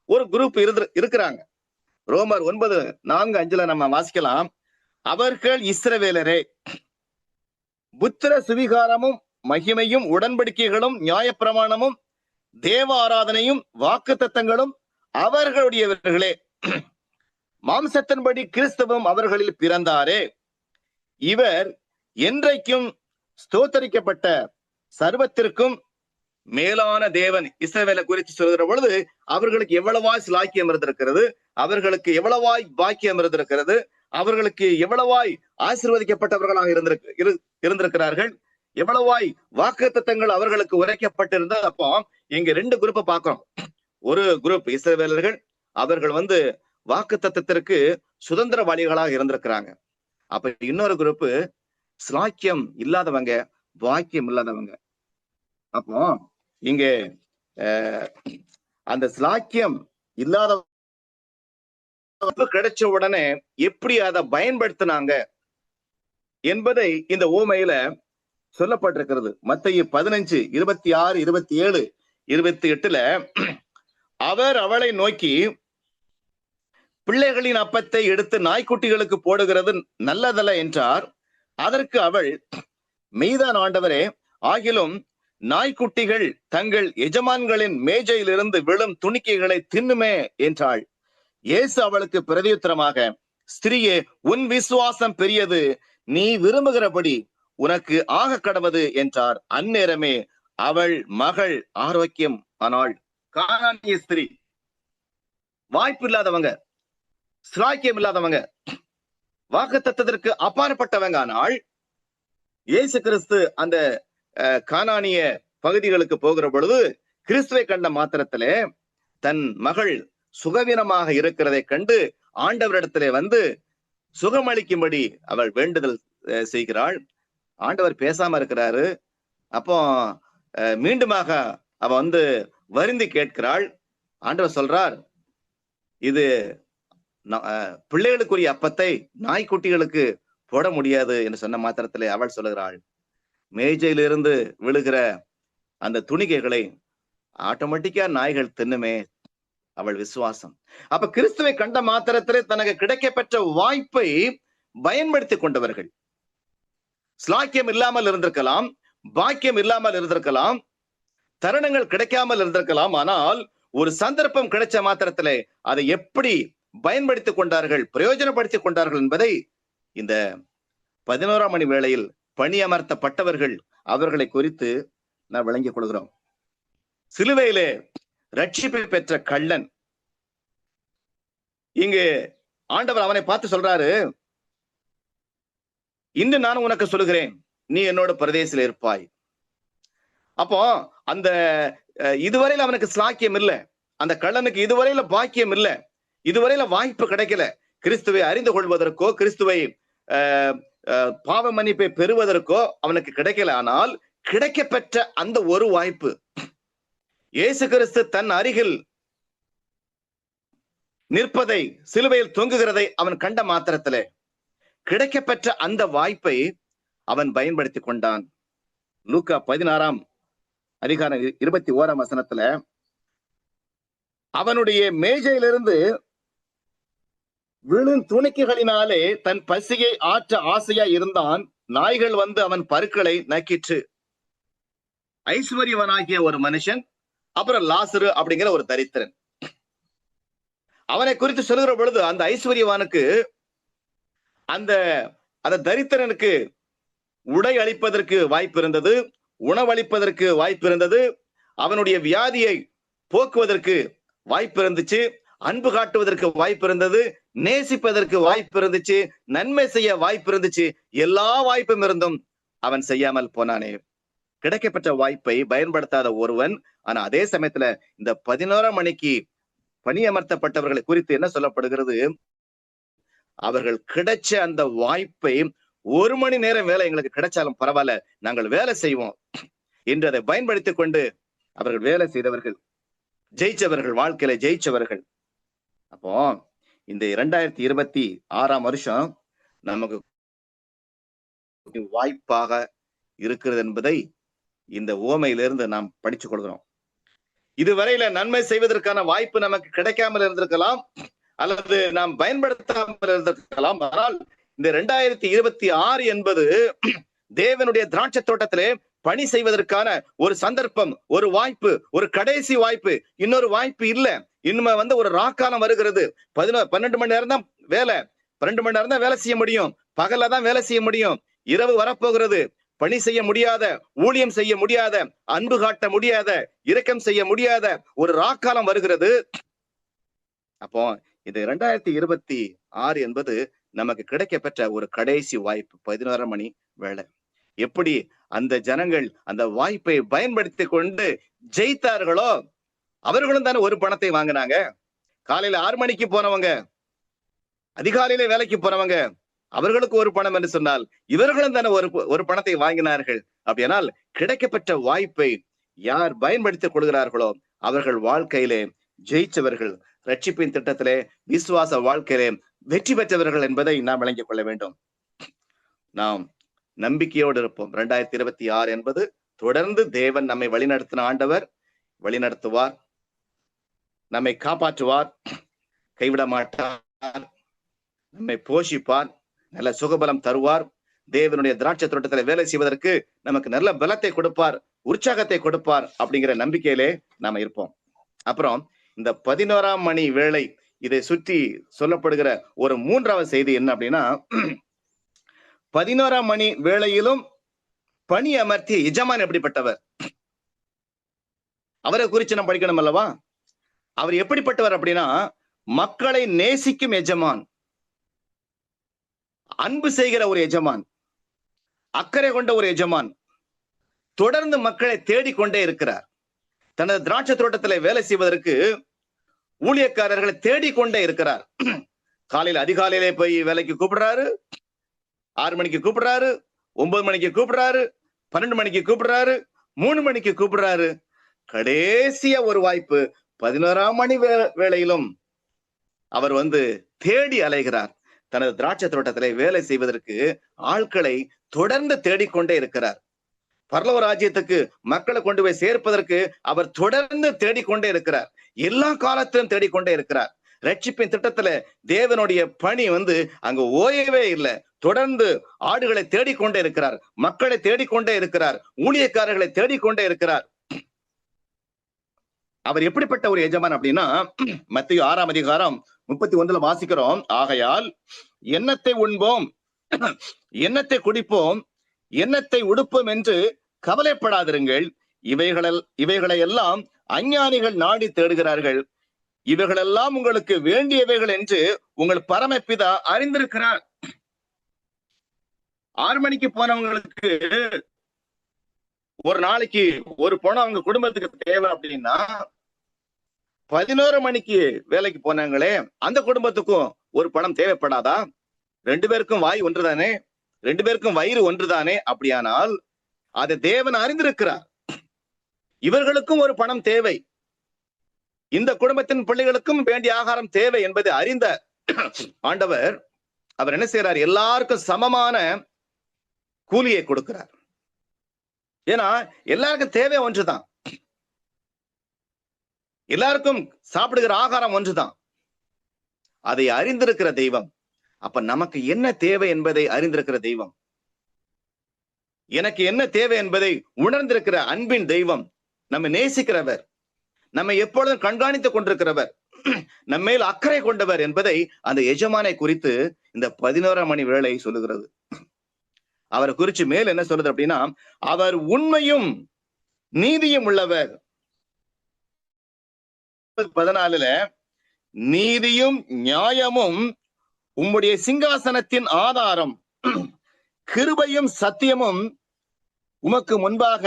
ஒரு குரூப் இருக்கிறாங்க. ரோமர் 9:4-5 நம்ம வாசிக்கலாம். அவர்கள் இஸ்ரவேலரே, புத்திர சுவிகாரமும் மகிமையும் உடன்படிக்கைகளும் நியாயப்பிரமாணமும் தேவ ஆராதனையும் வாக்குத்தத்தங்களும் அவர்களுடையவர்களே, மாம்சத்தின்படி கிறிஸ்தவம் அவர்களில் பிறந்தாரே. இவர் என்றைக்கும் ஸ்தோத்தரிக்கப்பட்ட சர்வத்திற்கும் மேலான தேவன். இஸ்ரவேலை குறித்து சொல்கிற பொழுது அவர்களுக்கு எவ்வளவாய் சிலாக்கியம் இருந்திருக்கிறது, அவர்களுக்கு எவ்வளவாய் பாக்கியம் இருந்திருக்கிறது, அவர்களுக்கு எவ்வளவாய் ஆசீர்வதிக்கப்பட்டவர்களாக இருந்திருக்கிறார்கள், எவ்வளவாய் வாக்குத்தத்தங்கள் அவர்களுக்கு உரைக்கப்பட்டிருந்தது. அப்போ இங்க 2 குரூப்பை பார்க்கிறோம். ஒரு குரூப் இஸ்ரவேலர்கள், அவர்கள் வாக்குத்தத்தத்திற்கு சுதந்திரவாளிகளாக இருந்திருக்கிறாங்க. அப்ப இன்னொரு குரூப் ஸ்லாக்கியம் இல்லாதவங்க, பாக்கியம் இல்லாதவங்க. அப்போ இங்க அந்த ஸ்லாக்கியம் இல்லாத கிடைச்ச உடனே எப்படி அதை பயன்படுத்தினாங்க என்பதை இந்த ஓமையில சொல்லப்பட்டிருக்கிறது. மத்தேயு 15:26, 27, 28 அவர் அவளை நோக்கி, பிள்ளைகளின் அப்பத்தை எடுத்து நாய்க்குட்டிகளுக்கு போடுகிறது நல்லதல்ல என்றார். அதற்கு அவள், மெய்தான் ஆண்டவரே, ஆகிலும் நாய்க்குட்டிகள் தங்கள் எஜமான்களின் மேஜையிலிருந்து விழும் துணிக்கைகளை தின்னுமே என்றாள். இயேசு அவளுக்கு பிரதியுத்தரமாக, ஸ்திரியே, உன் விசுவாசம் பெரியது, நீ விரும்புகிறபடி உனக்கு ஆக கடவது என்றார். அந்நேரமே அவள் மகள் ஆரோக்கியம் ஆனாள். கானானிய ஸ்திரீ, வாய்ப்பு இல்லாதவங்க, ஸ்லாக்கியம் இல்லாதவங்க, வாக்குத்தத்தத்திற்கு அப்பாற்பட்டவங்க. ஆனால் இயேசு கிறிஸ்து அந்த கானானிய பகுதிகளுக்கு போகிற பொழுது கிறிஸ்துவை கண்ட மாத்திரத்திலே தன் மகள் சுகவீனமாக இருக்கிறதை கண்டு ஆண்டவரிடத்திலே சுகமளிக்கும்படி அவள் வேண்டுதல் செய்கிறாள். ஆண்டவர் பேசாம இருக்கிறாரு. அப்போ மீண்டுமாக அவ வருந்தி கேட்கிறாள். ஆண்டவர் சொல்றார், இது பிள்ளைகளுக்குரிய அப்பத்தை நாய்க்குட்டிகளுக்கு போட முடியாது என்று சொன்ன மாத்திரத்திலே அவள் சொல்லுகிறாள், மேஜையிலிருந்து விழுகிற அந்த துணிகைகளை ஆட்டோமேட்டிக்கா நாய்கள் தின்னுமே. அவள் விசுவாசம். அப்ப கிறிஸ்துவை கண்ட மாத்திரத்திலே தனக்கு கிடைக்கப்பெற்ற வாய்ப்பை பயன்படுத்திக் கொண்டவர்கள். ஸ்லாக்கியம் இல்லாமல் இருந்திருக்கலாம், பாக்கியம் இல்லாமல் இருந்திருக்கலாம், தருணங்கள் கிடைக்காமல் இருந்திருக்கலாம். ஆனால் ஒரு சந்தர்ப்பம் கிடைச்ச மாத்திரத்திலே அதை எப்படி பயன்படுத்திக் கொண்டார்கள், பிரயோஜனப்படுத்திக் கொண்டார்கள் என்பதை இந்த 11ஆம் மணி வேளையில் பணியமர்த்தப்பட்டவர்கள் அவர்களை குறித்து நாம் விளங்கிக் கொள்கிறோம். சிலுவையிலே ரட்சிப்பை பெற்ற கள்ளன், இங்கு ஆண்டவர் அவனை பார்த்து சொல்றாரு, இன்று நான் உனக்கு சொல்லுகிறேன், நீ என்னோட பரதேசில் இருப்பாய். அப்போ அந்த இதுவரையில் அவனுக்கு ஸ்லாக்கியம் இல்லை, அந்த கள்ளனுக்கு இதுவரையில பாக்கியம் இல்லை, இதுவரையில வாய்ப்பு கிடைக்கல. கிறிஸ்துவை அறிந்து கொள்வதற்கோ கிறிஸ்துவை பாவ மன்னிப்பை பெறுவதற்கோ அவனுக்கு கிடைக்கல. ஆனால் கிடைக்கப்பெற்ற அந்த ஒரு வாய்ப்பு, இயேசு கிறிஸ்து தன் அருகில் நிற்பதை, சிலுவையில் தொங்குகிறதை அவன் கண்ட மாத்திரத்திலே கிடைக்கப்பெற்ற அந்த வாய்ப்பை அவன் பயன்படுத்தி கொண்டான். லூக்கா 16ஆம் அதிகாரம் 21ஆம் வசனத்துல, அவனுடைய மேஜையிலிருந்து விழும் துணிக்கைகளினாலே தன் பசியை ஆற்ற ஆசையா இருந்தான். நாய்கள் அவன் பருக்களை நக்கிற்று. ஐஸ்வர்யவனாகிய ஒரு மனுஷன், அப்புறம் லாசரு அப்படிங்கிற ஒரு தரித்திரன். அவனை குறித்து சொல்லுகிற பொழுது அந்த ஐஸ்வர்யவானுக்கு, அந்த தரித்திரனுக்கு உடை அளிப்பதற்கு வாய்ப்பு இருந்தது, உணவளிப்பதற்கு வாய்ப்பு இருந்தது, அவனுடைய வியாதியை போக்குவதற்கு வாய்ப்பு இருந்துச்சு, அன்பு காட்டுவதற்கு வாய்ப்பு இருந்தது, நேசிப்பதற்கு வாய்ப்பு இருந்துச்சு, நன்மை செய்ய வாய்ப்பு இருந்துச்சு. எல்லா வாய்ப்பும் இருந்தும் அவன் செய்யாமல் போனானே. கிடைக்கப்பட்ட வாய்ப்பை பயன்படுத்தாத ஒருவன். ஆனா அதே சமயத்துல இந்த 11ஆம் மணிக்கு பணியமர்த்தப்பட்டவர்களை குறித்து என்ன சொல்லப்படுகிறது? அவர்கள் கிடைச்ச அந்த வாய்ப்பை 1 மணி நேரம் வேலை எங்களுக்கு கிடைச்சாலும் பரவாயில்ல, நாங்கள் வேலை செய்வோம் என்று அதை பயன்படுத்திக் கொண்டு அவர்கள் வேலை செய்தவர்கள், ஜெயிச்சவர்கள், வாழ்க்கையில ஜெயிச்சவர்கள். அப்போ இந்த 2026 வருஷம் நமக்கு வாய்ப்பாக இருக்கிறது என்பதை இந்த உவமையிலிருந்து நாம் படித்துக் கொள்கிறோம். இதுவரையில நன்மை செய்வதற்கான வாய்ப்பு நமக்கு கிடைக்காமல் இருந்திருக்கலாம், அல்லது நாம் பயன்படுத்தாமல் இருந்திருக்கலாம். ஆனால் இந்த 2026 என்பது தேவனுடைய திராட்சை தோட்டத்திலே பணி செய்வதற்கான ஒரு சந்தர்ப்பம், ஒரு வாய்ப்பு, ஒரு கடைசி வாய்ப்பு. இன்னொரு வாய்ப்பு இல்ல. இன்னும் ஒரு ராக்காலம் வருகிறது. 12 மணி நேரம் தான் வேலை. 12 மணி நேரம் தான் வேலை செய்ய முடியும். பகல்ல தான் வேலை செய்ய முடியும். இரவு வரப்போகிறது. பணி செய்ய முடியாத, ஊழியம் செய்ய முடியாத, அன்பு காட்ட முடியாத, இரக்கம் செய்ய முடியாத ஒரு ராக்காலம் வருகிறது. அப்போ இது 2026 என்பது நமக்கு கிடைக்கப்பெற்ற ஒரு கடைசி வாய்ப்பு. 11 மணி வேலை. எப்படி அந்த ஜனங்கள் அந்த வாய்ப்பை பயன்படுத்தி கொண்டு ஜெயித்தார்களோ, அவர்களும் தானே ஒரு பணத்தை வாங்கினாங்க. காலையில 6 மணிக்கு போனவங்க, அதிகாலையில வேலைக்கு போனவங்க, அவர்களுக்கு ஒரு பணம் என்று சொன்னால் இவர்களும் தானே ஒரு பணத்தை வாங்கினார்கள். அப்படியானால் கிடைக்கப்பெற்ற வாய்ப்பை யார் பயன்படுத்திக் கொள்கிறார்களோ அவர்கள் வாழ்க்கையிலே ஜெயிச்சவர்கள், ரட்சிப்பின் திட்டத்திலே, விசுவாச வாழ்க்கையிலே வெற்றி பெற்றவர்கள் என்பதை நாம் விளங்கிக் கொள்ள வேண்டும். நாம் நம்பிக்கையோடு இருப்போம். 2026 என்பது தொடர்ந்து தேவன் நம்மை வழிநடத்தின ஆண்டவர், வழிநடத்துவார், நம்மை காப்பாற்றுவார், கைவிட மாட்டார், நம்மை போஷிப்பார், நல்ல சுகபலம் தருவார், தேவனுடைய திராட்சை தோட்டத்தில் வேலை செய்வதற்கு நமக்கு நல்ல பலத்தை கொடுப்பார், உற்சாகத்தை கொடுப்பார் அப்படிங்கிற நம்பிக்கையிலே நாம இருப்போம். அப்புறம் இந்த 11ஆம் மணி வேளை, இதை சுற்றி சொல்லப்படுகிற ஒரு 3வது செய்தி என்ன அப்படின்னா, 11ஆம் மணி வேளையிலும் பணி அமர்த்திய எஜமான் எப்படிப்பட்டவர், அவரை குறித்து நாம் படிக்கணும் அல்லவா? அவர் எப்படிப்பட்டவர் அப்படின்னா, மக்களை நேசிக்கும் எஜமான், அன்பு செய்கிற ஒரு எஜமான், அக்கறை கொண்ட ஒரு எஜமான், தொடர்ந்து மக்களை தேடிக்கொண்டே இருக்கிறார். தனது திராட்சை தோட்டத்தில் வேலை செய்வதற்கு ஊழியக்காரர்களை தேடிக்கொண்டே இருக்கிறார். காலையில் அதிகாலையிலே போய் வேலைக்கு கூப்பிடுறாரு, 6 மணிக்கு கூப்பிடுறாரு, 9 மணிக்கு கூப்பிடுறாரு, 12 மணிக்கு கூப்பிடுறாரு, 3 மணிக்கு கூப்பிடுறாரு. கடைசியா ஒரு வாய்ப்பு 11ஆம் மணி வேளையிலும் அவர் தேடி அலைகிறார். தனது திராட்சை தோட்டத்திலே வேலை செய்வதற்கு ஆட்களை தொடர்ந்து தேடிக்கொண்டே இருக்கிறார். பரலோக ராஜ்யத்துக்கு மக்களை கொண்டு போய் சேர்ப்பதற்கு அவர் தொடர்ந்து தேடிக்கொண்டே இருக்கிறார். எல்லா காலத்திலும் தேடிக்கொண்டே இருக்கிறார். ரட்சிப்பின் திட்டத்துல தேவனுடைய பணி அங்க ஓயவே இல்லை. தொடர்ந்து ஆடுகளை தேடிக்கொண்டே இருக்கிறார், மக்களை தேடிக்கொண்டே இருக்கிறார், ஊழியக்காரர்களை தேடிக்கொண்டே இருக்கிறார். அவர் எப்படிப்பட்ட ஒரு எஜமான் அப்படின்னா, மத்தேயு 6ஆம் அதிகாரம் 31 வாசிக்கிறோம். ஆகையால் எண்ணத்தை உண்போம், எண்ணத்தை குடிப்போம், எண்ணத்தை உடுப்போம் என்று கவலைப்படாதிருங்கள். இவைகளை எல்லாம் அஞ்ஞானிகள் நாடி தேடுகிறார்கள். இவைகளெல்லாம் உங்களுக்கு வேண்டியவைகள் என்று உங்கள் பரமபிதா அறிந்திருக்கிறார். 6 மணிக்கு போனவங்களுக்கு ஒரு நாளைக்கு ஒரு பணம் அவங்க குடும்பத்துக்கு தேவை அப்படின்னா, 11 மணிக்கு வேலைக்கு போனாங்களே அந்த குடும்பத்துக்கும் ஒரு பணம் தேவைப்படாதா? 2 பேருக்கும் வாய் ஒன்றுதானே, 2 பேருக்கும் வயிறு ஒன்றுதானே. அப்படியானால் அதை தேவன் அறிந்திருக்கிறார். இவர்களுக்கும் ஒரு பணம் தேவை, இந்த குடும்பத்தின் பிள்ளைகளுக்கும் வேண்டிய ஆகாரம் தேவை என்பதை அறிந்த ஆண்டவர் அவர் என்ன செய்யறார்? எல்லாருக்கும் சமமான கூலியை கொடுக்கிறார். ஏன்னா எல்லாருக்கும் தேவை ஒன்றுதான், எல்லாருக்கும் சாப்பிடுகிற ஆகாரம் ஒன்றுதான். அதை அறிந்திருக்கிற தெய்வம். அப்ப நமக்கு என்ன தேவை என்பதை அறிந்திருக்கிற தெய்வம், எனக்கு என்ன தேவை என்பதை உணர்ந்திருக்கிற அன்பின் தெய்வம், நம்ம நேசிக்கிறவர், நம்மை எப்பொழுதும் கண்காணித்துக் கொண்டிருக்கிறவர், நம்மேல் அக்கறை கொண்டவர் என்பதை அந்த எஜமானை குறித்து இந்த 11ஆம் மணி வேளை சொல்லுகிறது. அவரை குறிச்சு மேல் என்ன சொல்லுது அப்படின்னா, அவர் உண்மையும் நீதியும் உள்ளவர். 14 நீதியும் நியாயமும் உம்முடைய சிங்காசனத்தின் ஆதாரம், கிருபையும் சத்தியமும் உமக்கு முன்பாக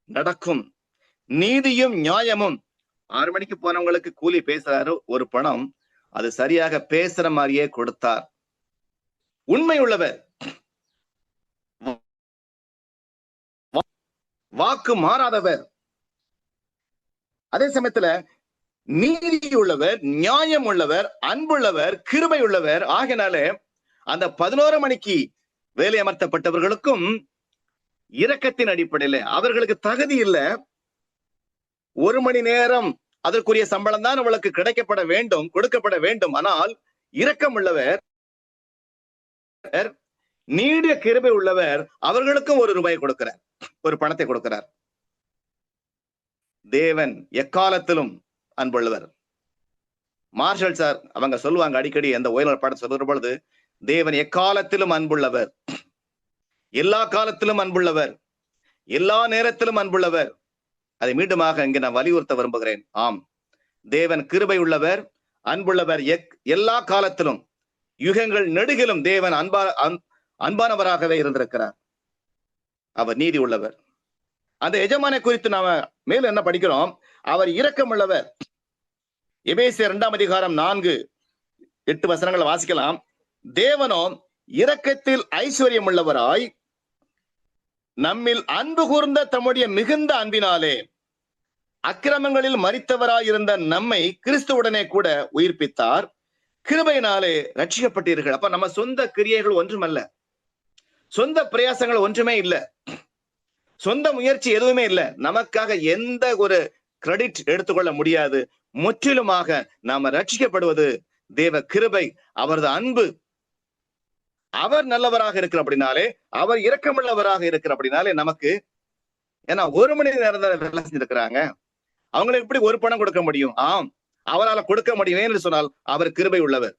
நடக்கும். நீதியும் நியாயமும். 6 மணிக்கு போனவங்களுக்கு கூலி பேசுறாரு, ஒரு பணம், அது சரியாக பேசுற மாதிரியே கொடுத்தார். உண்மை உள்ளவர், வாக்கு மாறாதவர். அதே சமயத்துல நீதியுள்ளவர், நியாயம் உள்ளவர், அன்புள்ளவர், கிருபை உள்ளவர். ஆகினாலே அந்த 11 மணிக்கு வேலை அமர்த்தப்பட்டவர்களுக்கும் இரக்கத்தின் அடிப்படையில அவர்களுக்கு தகுதி இல்ல, 1 மணி நேரம் அதற்குரிய சம்பளம் தான் அவளுக்கு கிடைக்கப்பட வேண்டும், கொடுக்கப்பட வேண்டும். ஆனால் இரக்கம் உள்ளவர், நீடிய கிருபை உள்ளவர், அவர்களுக்கும் ₹1 கொடுக்கிறார், ஒரு பணத்தை கொடுக்கிறார். தேவன் எக்காலத்திலும் அன்புள்ளவர். மார்ஷல் சார் அவங்க சொல்லுவாங்க அடிக்கடி, அந்த ஓய்வு பாடம் சொல்லுற பொழுது, தேவன் எக்காலத்திலும் அன்புள்ளவர், எல்லா காலத்திலும் அன்புள்ளவர், எல்லா நேரத்திலும் அன்புள்ளவர். அதை மீண்டுமாக இங்கே நான் வலியுறுத்த விரும்புகிறேன். ஆம், தேவன் கிருபை உள்ளவர், அன்புள்ளவர், எல்லா காலத்திலும், யுகங்கள் நெடுகிலும் தேவன் அன்பானவராகவே இருந்திருக்கிறார். அவர் நீதி உள்ளவர். அந்த எஜமானை குறித்து நாம மேலும் என்ன படிக்கிறோம்? அவர் இரக்கம் உள்ளவர். எபேசியர் 2ஆம் அதிகாரம் 4-8 வசனங்களை வாசிக்கலாம். தேவனோ இரக்கத்தில் ஐஸ்வர்யம் உள்ளவராய் நம்மில் அன்பு கூர்ந்த தம்முடைய மிகுந்த அன்பினாலே அக்கிரமங்களில் மரித்தவராயிருந்த நம்மை கிறிஸ்துவுடனே கூட உயிர்ப்பித்தார், கிருபையினாலே ரட்சிக்கப்பட்டீர்கள். அப்ப நம்ம சொந்த கிரியைகள் ஒன்றுமல்ல, சொந்த பிரயாசங்கள் ஒன்றுமே இல்லை, சொந்த முயற்சி எதுவுமே இல்லை. நமக்காக எந்த ஒரு கிரெடிட் எடுத்துக்கொள்ள முடியாது. முற்றிலுமாக நாம ரட்சிக்கப்படுவது தேவ கிருபை, அவரது அன்பு. அவர் நல்லவராக இருக்கிற அப்படின்னாலே, அவர் இரக்கமுள்ளவராக இருக்கிற அப்படின்னாலே நமக்கு, ஏன்னா 1 மணி நேரம் தான் வேலை செஞ்சிருக்கிறாங்க, அவங்களுக்கு எப்படி ஒரு பணம் கொடுக்க முடியும்? ஆம், அவரால் கொடுக்க முடியும் என்று சொன்னால் அவர் கிருபை உள்ளவர்.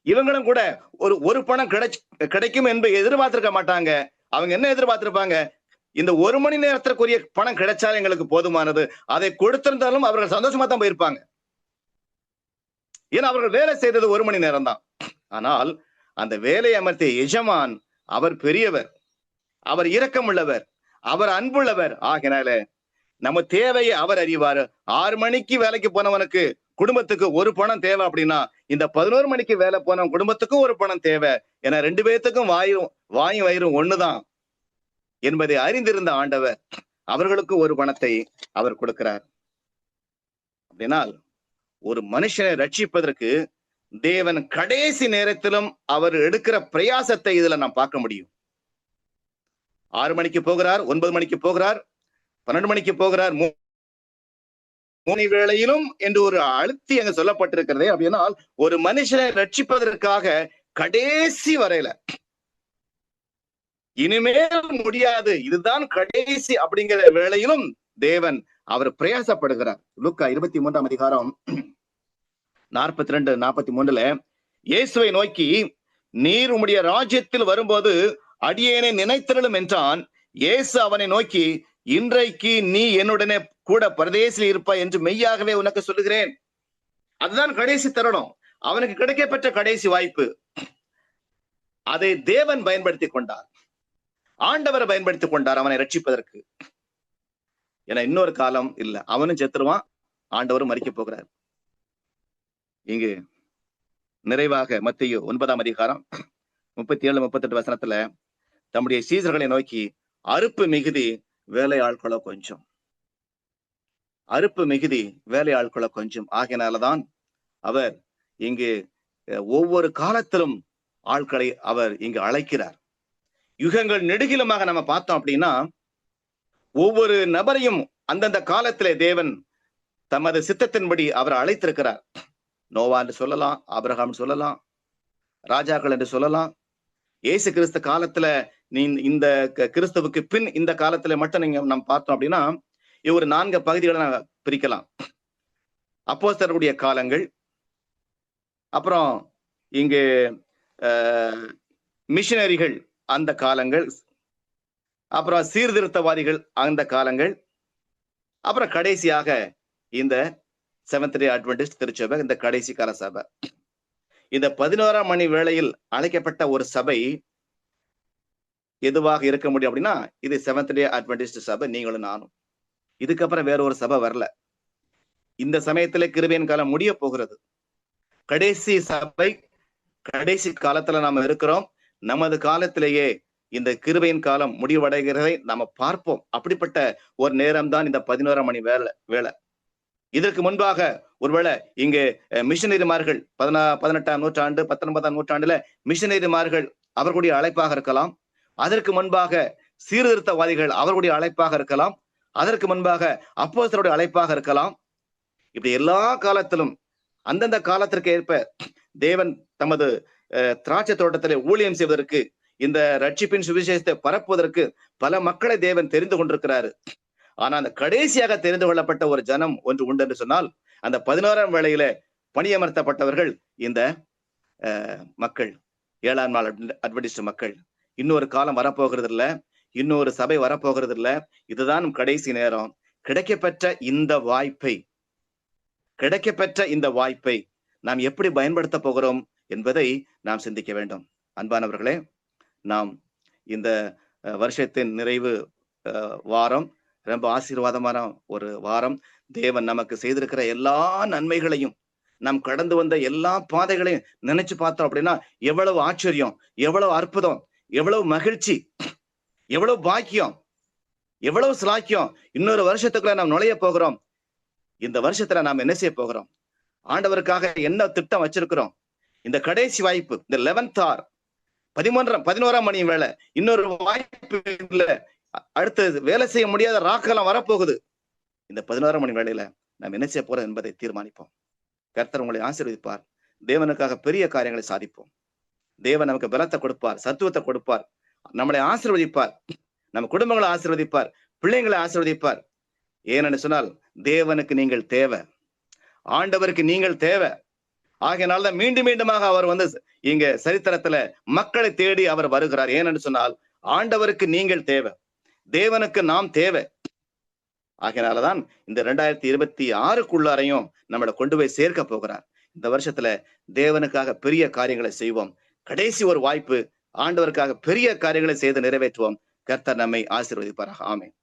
இவங்களும் கூட ஒரு பணம் கிடைக்கும் என்று எதிர்பார்த்திருக்க மாட்டாங்க. அவங்க என்ன எதிர்பார்த்திருப்பாங்க? இந்த 1 மணி நேரத்திற்குரிய பணம் கிடைச்சாலும் எங்களுக்கு போதுமானது, அதை கொடுத்திருந்தாலும் அவர்கள் சந்தோஷமா தான் போயிருப்பாங்க. ஏன்னா அவர்கள் வேலை செய்தது 1 மணி நேரம் தான். ஆனால் அந்த வேலையை அமர்த்திய எஜமான் அவர் பெரியவர், அவர் இரக்கம் உள்ளவர், அவர் அன்புள்ளவர். ஆகினால நம்ம தேவையை அவர் அறிவாரு. 6 மணிக்கு வேலைக்கு போனவனுக்கு குடும்பத்துக்கு ஒரு பணம் தேவை அப்படின்னா, இந்த 11 மணிக்கு வேலை போன குடும்பத்துக்கும் ஒரு பணம் தேவை. ஏன்னா 2 பேர்த்துக்கும் வாயும் வயிறும் ஒண்ணுதான் என்பதை அறிந்திருந்த ஆண்டவர் அவர்களுக்கு ஒரு பணத்தை அவர் கொடுக்கிறார். அப்படினால் ஒரு மனுஷனை ரட்சிப்பதற்கு தேவன் கடைசி நேரத்திலும் அவர் எடுக்கிற பிரயாசத்தை இதுல நாம் பார்க்க முடியும். 6 மணிக்கு போகிறார், 9 மணிக்கு போகிறார், 12 மணிக்கு போகிறார், 3 வேளையிலும் என்று ஒரு அழுத்தி அங்க சொல்லப்பட்டிருக்கிறதே. அப்படின்னா ஒரு மனுஷனை ரட்சிப்பதற்காக கடைசி வரையில, இனிமேல் முடியாது, இதுதான் கடைசி அப்படிங்கிற வேளையிலும் தேவன் அவர் பிரயாசப்படுகிறார். லூக்கா 23ஆம் அதிகாரம் 42-43 இயேசுவை நோக்கி, நீர் உம்முடைய ராஜ்யத்தில் வரும்போது அடியேனை நினைத்திரளும் என்றான். இயேசு அவனை நோக்கி, இன்றைக்கு நீ என்னுடனே கூட பரதேசில் இருப்பாய் என்று மெய்யாகவே உனக்கு சொல்லுகிறேன். அதுதான் கடைசி தருணம், அவனுக்கு கிடைக்கப்பட்ட கடைசி வாய்ப்பு. அதை தேவன் பயன்படுத்தி கொண்டார், ஆண்டவர் பயன்படுத்தி கொண்டார் அவனை ரட்சிப்பதற்கு. ஏன்னா இன்னொரு காலம் இல்ல, அவனும் செத்துருவான், ஆண்டவரும் மரிக்க போகிறார். இங்கு நிறைவாக மத்தேயு 9ஆம் அதிகாரம் 37-38 வசனத்துல தம்முடைய சீசர்களை நோக்கி, அறுப்பு மிகுதி, வேலை ஆட்களோ கொஞ்சம். அறுப்பு மிகுதி, வேலை ஆட்களோ கொஞ்சம். ஆகையினாலதான் அவர் இங்கு ஒவ்வொரு காலத்திலும் ஆட்களை அவர் இங்கு அழைக்கிறார். யுகங்கள் நெடுகிலுமாக நம்ம பார்த்தோம் அப்படின்னா, ஒவ்வொரு நபரையும் அந்தந்த காலத்திலே தேவன் தமது சித்தத்தின்படி அவர் அழைத்திருக்கிறார். நோவா என்று சொல்லலாம், ஆபிரகாம் சொல்லலாம், ராஜாக்கள் என்று சொல்லலாம். இயேசு கிறிஸ்து காலத்துல இந்த கிறிஸ்துவுக்கு பின் இந்த காலத்துல மட்டும் நீங்க நம்ம பார்த்தோம் அப்படின்னா, ஒரு 4 பகுதிகளை நான் பிரிக்கலாம். அப்போஸ்தலருடைய காலங்கள், அப்புறம் இங்கு மிஷனரிகள் அந்த காலங்கள், அப்புறம் சீர்திருத்தவாதிகள் அந்த காலங்கள், அப்புறம் கடைசியாக இந்த செவன்த் டே அட்வென்டிஸ்ட் திருச்சபை, இந்த கடைசி கால சபை. இந்த 11ஆம் மணி வேளையில் அழைக்கப்பட்ட ஒரு சபை எதுவாக இருக்க முடியும் அப்படின்னா, இது செவன்த் டே அட்வென்டிஸ்ட் சபை, நீங்களும் நானும். இதுக்கப்புறம் வேற ஒரு சபை வரல. இந்த சமயத்திலே கிருபையின் காலம் முடிய போகிறது. கடைசி சபை, கடைசி காலத்துல நாம இருக்கிறோம். நமது காலத்திலேயே இந்த கிருபையின் காலம் முடிவடைகிறதை நாம பார்ப்போம். அப்படிப்பட்ட ஒரு நேரம் தான் இந்த 11ஆம் மணி வேலை. இதற்கு முன்பாக ஒருவேளை இங்கே மிஷனரிமார்கள் 18ஆம் நூற்றாண்டு 19ஆம் நூற்றாண்டுல மிஷனரிமார்கள் அவர்களுடைய அழைப்பாக இருக்கலாம். அதற்கு முன்பாக சீர்திருத்தவாதிகள் அவர்களுடைய அழைப்பாக இருக்கலாம். அதற்கு முன்பாக அப்போஸ்தலருடைய அழைப்பாக இருக்கலாம். இப்படி எல்லா காலத்திலும் அந்தந்த காலத்திற்கு ஏற்ப தேவன் தமது திராட்சை தோட்டத்திலே ஊழியம் செய்வதற்கு, இந்த ரட்சிப்பின் சுவிசேஷத்தை பரப்புவதற்கு பல மக்களை தேவன் தெரிந்து கொண்டிருக்கிறாரு. ஆனா அந்த கடைசியாக தெரிந்து கொள்ளப்பட்ட ஒரு ஜனம் ஒன்று உண்டு என்று சொன்னால், அந்த 16ஆம் வேளையில பணியமர்த்தப்பட்டவர்கள் இந்த மக்கள், 7ஆம் நாள் அட்வென்டிஸ்ட் மக்கள். இன்னொரு காலம் வரப்போகிறது இல்ல, இன்னொரு சபை வரப்போகிறது இல்ல, இதுதான் கடைசி நேரம். கிடைக்கப்பெற்ற இந்த வாய்ப்பை நாம் எப்படி பயன்படுத்த போகிறோம் என்பதை நாம் சிந்திக்க வேண்டும். அன்பானவர்களே, நாம் இந்த வருஷத்தின் நிறைவு வாரம், ரொம்ப ஆசீர்வாதமான ஒரு வாரம். தேவன் நமக்கு செய்திருக்கிற எல்லா நன்மைகளையும், நாம் கடந்து வந்த எல்லா பாதைகளையும் நினைச்சு பார்த்தோம் அப்படின்னா எவ்வளவு ஆச்சரியம், எவ்வளவு அற்புதம், எவ்வளவு மகிழ்ச்சி, எவ்வளவு பாக்கியம், எவ்வளவு சிலாக்கியம். இன்னொரு வருஷத்துக்குள்ள நாம் நுழைய போகிறோம். இந்த வருஷத்துல நாம் என்ன செய்ய போகிறோம்? ஆண்டவருக்காக என்ன திட்டம் வச்சிருக்கிறோம்? இந்த கடைசி வாய்ப்பு, இந்த 11th hour, 11ஆம் மணி வேலை, இன்னொரு வாய்ப்பு இல்ல. அடுத்து வேலை செய்ய முடியாத ராக்கெல்லாம் வரப்போகுது. இந்த 11ஆம் மணி வேளையில நாம் என்ன செய்ய போறோம் என்பதை தீர்மானிப்போம். கர்த்தர் உங்களை ஆசீர்வதிப்பார். தேவனுக்காக பெரிய காரியங்களை சாதிப்போம். தேவன் நமக்கு பலத்தை கொடுப்பார், சத்துவத்தை கொடுப்பார், நம்மளை ஆசீர்வதிப்பார், நம்ம குடும்பங்களை ஆசீர்வதிப்பார், பிள்ளைங்களை ஆசீர்வதிப்பார். ஏனென்று சொன்னால் தேவனுக்கு நீங்கள் தேவை, ஆண்டவருக்கு நீங்கள் தேவை. ஆகையினால்தான் மீண்டும் மீண்டுமாக அவர் இங்க சரித்திரத்துல மக்களை தேடி அவர் வருகிறார். ஏனென்று சொன்னால் ஆண்டவருக்கு நீங்கள் தேவை, தேவனுக்கு நாம் தேவை. ஆகையினாலதான் இந்த 2026க்குள்ளாரையும் நம்மளை கொண்டு போய் சேர்க்க போகிறார். இந்த வருஷத்துல தேவனுக்காக பெரிய காரியங்களை செய்வோம். கடைசி ஒரு வாய்ப்பு, ஆண்டவருக்காக பெரிய காரியங்களை செய்து நிறைவேற்றுவோம். கர்த்தர் நம்மை ஆசீர்வதிப்பாராக. ஆமென்.